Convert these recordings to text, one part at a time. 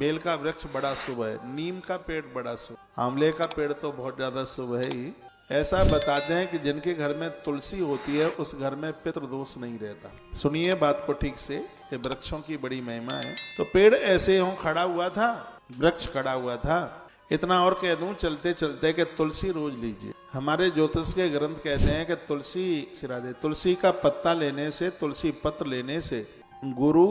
Bell का वृक्ष बड़ा शुभ है, नीम का पेड़ बड़ा शुभ, आंवले का पेड़ तो बहुत ज्यादा शुभ है ही। ऐसा बताते हैं कि जिनके घर में तुलसी होती है उस घर में पितृदोष नहीं रहता। सुनिए बात को ठीक से, ये वृक्षों की बड़ी महिमा है। तो पेड़ ऐसे हो खड़ा हुआ था, वृक्ष खड़ा हुआ था। इतना और कह दूं चलते चलते कि तुलसी रोज लीजिए। हमारे ज्योतिष के ग्रंथ कहते हैं कि तुलसी का पत्ता लेने से, तुलसी पत्र लेने से गुरु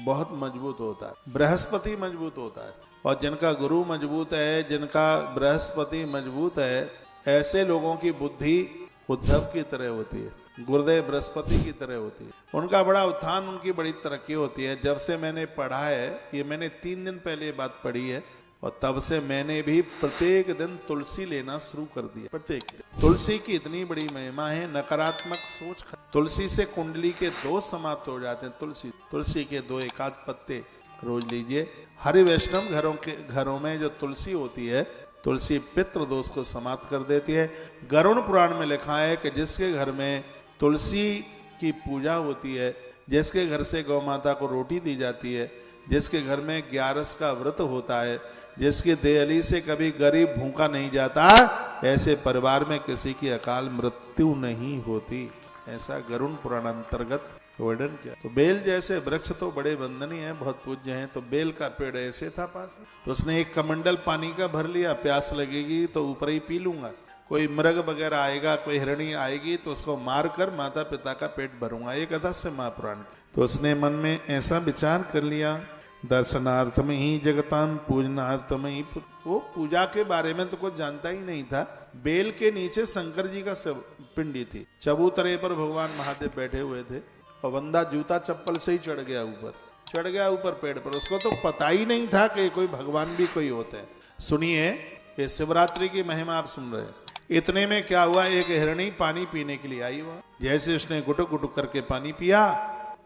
बहुत मजबूत होता है, बृहस्पति मजबूत होता है। और जिनका गुरु मजबूत है, जिनका बृहस्पति मजबूत है, ऐसे लोगों की बुद्धि उद्धव की तरह होती है, गुरुदेव बृहस्पति की तरह होती है। उनका बड़ा उत्थान, उनकी बड़ी तरक्की होती है। जब से मैंने पढ़ा है, ये मैंने 3 दिन पहले बात पढ़ी है, और तब से मैंने भी प्रत्येक दिन तुलसी लेना शुरू कर दिया। प्रत्येक दिन तुलसी की इतनी बड़ी महिमा है। नकारात्मक सोच, तुलसी से कुंडली के दोष समाप्त हो जाते हैं। तुलसी के 2 एकाध पत्ते रोज लीजिए। हरि वैष्णव घरों में जो तुलसी होती है, तुलसी पितृ दोष को समाप्त कर देती है। गरुड़ पुराण में लिखा है कि जिसके घर में तुलसी की पूजा होती है, जिसके घर से गौ माता को रोटी दी जाती है, जिसके घर में 11 का व्रत होता है, जिसकी देहली से कभी गरीब भूखा नहीं जाता, ऐसे परिवार में किसी की अकाल मृत्यु नहीं होती। ऐसा गरुड़ पुराण अंतर्गत वर्णन किया। तो बेल जैसे वृक्ष तो बड़े वंदनीय हैं, बहुत पूज्य हैं। तो बेल का पेड़ ऐसे था पास में, तो उसने एक कमंडल पानी का भर लिया। प्यास लगेगी तो ऊपर ही पी लूंगा, कोई मृग वगैरह आएगा, कोई हिरणी आएगी तो उसको मार कर माता पिता का पेट भरूंगा। ये कथा से महापुराण। तो उसने मन में ऐसा विचार कर लिया, दर्शनार्थ में ही जगतान पूजनार्थ में ही। वो पूजा के बारे में तो कुछ जानता ही नहीं था। बेल के नीचे शंकर जी का पिंडी थी, चबूतरे पर भगवान महादेव बैठे हुए थे, और बंदा जूता चप्पल से ही चढ़ गया ऊपर पेड़ पर। उसको तो पता ही नहीं था कि कोई भगवान भी कोई होते हैं। सुनिए, ये शिवरात्रि की महिमा आप सुन रहे हैं। इतने में क्या हुआ, एक हिरणी पानी पीने के लिए आई हुआ। जैसे उसने गुटुक गुटुक करके पानी पिया,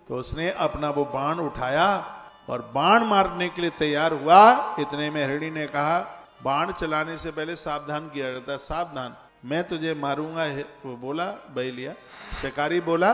तो उसने अपना वो बाण उठाया और बाण मारने के लिए तैयार हुआ। इतने में हिरणी ने कहा, बाण चलाने से पहले सावधान किया जाता है, सावधान, मैं तुझे मारूंगा। वो बोला, बैलिया शिकारी बोला।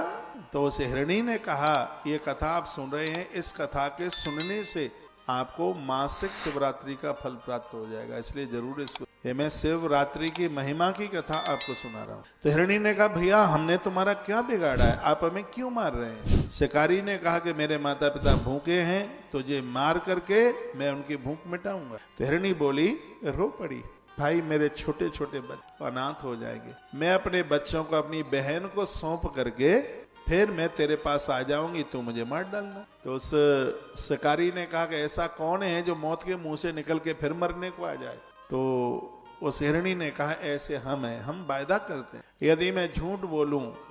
तो उस हिरणी ने कहा, ये कथा आप सुन रहे हैं, इस कथा के सुनने से आपको मासिक शिवरात्रि का फल प्राप्त हो जाएगा, इसलिए जरूर इसको, ये मैं शिवरात्रि की महिमा की कथा आपको सुना रहा हूं। तो हिरणी ने कहा, भैया हमने तुम्हारा क्या बिगाड़ा है, आप हमें क्यों मार रहे हैं? शिकारी ने कहा कि मेरे माता पिता भूखे हैं, तुझे मार करके मैं उनकी भूख मिटाऊंगा। तो हिरणी बोली, रो पड़ी, भाई मेरे छोटे छोटे बच्चे अनाथ हो जाएंगे, मैं अपने बच्चों को अपनी बहन को सौंप करके फिर मैं तेरे पास आ जाऊंगी, तू मुझे मार डालना। तो उस शिकारी ने कहा कि ऐसा कौन है जो मौत के मुंह से निकल के फिर मरने को आ जाए? तो उस हिरणी ने कहा, ऐसे हम हैं, हम वायदा करते हैं, यदि मैं झूठ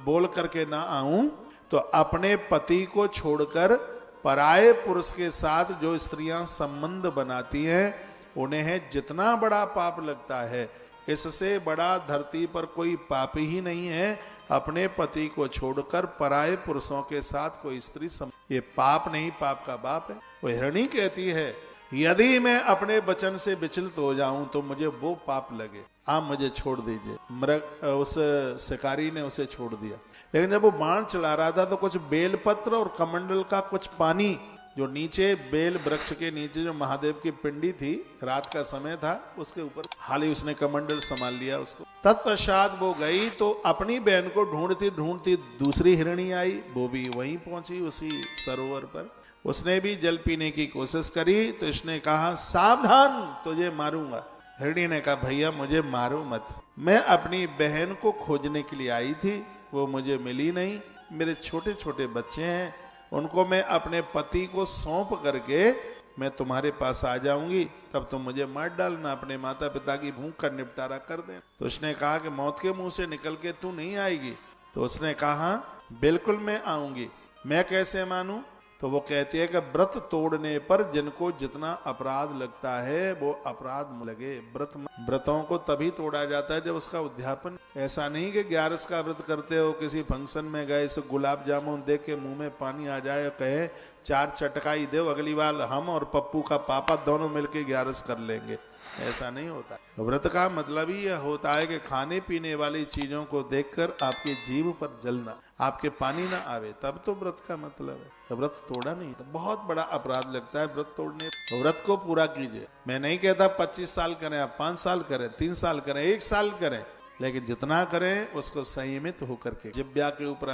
बोल करके ना आऊं तो अपने पति को छोड़कर पराये पुरुष के साथ जो स्त्रियां संबंध बनाती हैं, उन्हें जितना बड़ा पाप लगता है, इससे बड़ा धरती पर कोई पाप ही नहीं है, अपने पति को छोड़कर पराये पुरुषों के साथ कोई स्त्री ये पाप नहीं, पाप का बाप है। वो हिरणी कहती है, यदि मैं अपने वचन से विचलित हो जाऊं तो मुझे वो पाप लगे, आप मुझे छोड़ दीजिए। उस शिकारी ने उसे छोड़ दिया। लेकिन जब वो बाण चला रहा था तो कुछ बेलपत्र और कमंडल का कुछ पानी, जो नीचे बेल वृक्ष के नीचे जो महादेव की पिंडी थी, रात का समय था, उसके ऊपर हाली उसने कमंडल संभाल लिया उसको। तत्पश्चात वो गई तो अपनी बहन को ढूंढती ढूंढती दूसरी हिरणी आई, वो भी वहीं पहुंची उसी सरोवर पर। उसने भी जल पीने की कोशिश करी, तो इसने कहा, सावधान, तुझे मारूंगा। हिरणी ने कहा, भैया मुझे मारो मत, मैं अपनी बहन को खोजने के लिए आई थी, वो मुझे मिली नहीं, मेरे छोटे छोटे बच्चे हैं, उनको मैं अपने पति को सौंप करके मैं तुम्हारे पास आ जाऊंगी, तब तुम मुझे मार डालना, अपने माता पिता की भूख का निपटारा कर दे। तो उसने कहा कि मौत के मुंह से निकल के तू नहीं आएगी? तो उसने कहा, बिल्कुल मैं आऊंगी। मैं कैसे मानूं? तो वो कहती है कि व्रत तोड़ने पर जिनको जितना अपराध लगता है वो अपराध लगे। व्रतों को तभी तोड़ा जाता है जब उसका उद्यापन। ऐसा नहीं कि 11 का व्रत करते हो, किसी फंक्शन में गए, इसे गुलाब जामुन देख के मुंह में पानी आ जाए, कहे 4 चटकाई दो, अगली बार हम और पप्पू का पापा दोनों मिलके 11 कर लेंगे। ऐसा नहीं होता। व्रत का मतलब ही यह होता है कि खाने पीने वाली चीजों को देखकर आपके जीभ पर जलना, आपके पानी ना आवे, तब तो व्रत का मतलब है। व्रत तोड़ा नहीं तो बहुत बड़ा अपराध लगता है व्रत तोड़ने। व्रत को पूरा कीजिए। मैं नहीं कहता 25 साल करें, आप 5 साल करें, 3 साल करें, 1 साल करें, लेकिन जितना करें उसको संयमित होकर के। जिब्या के ऊपर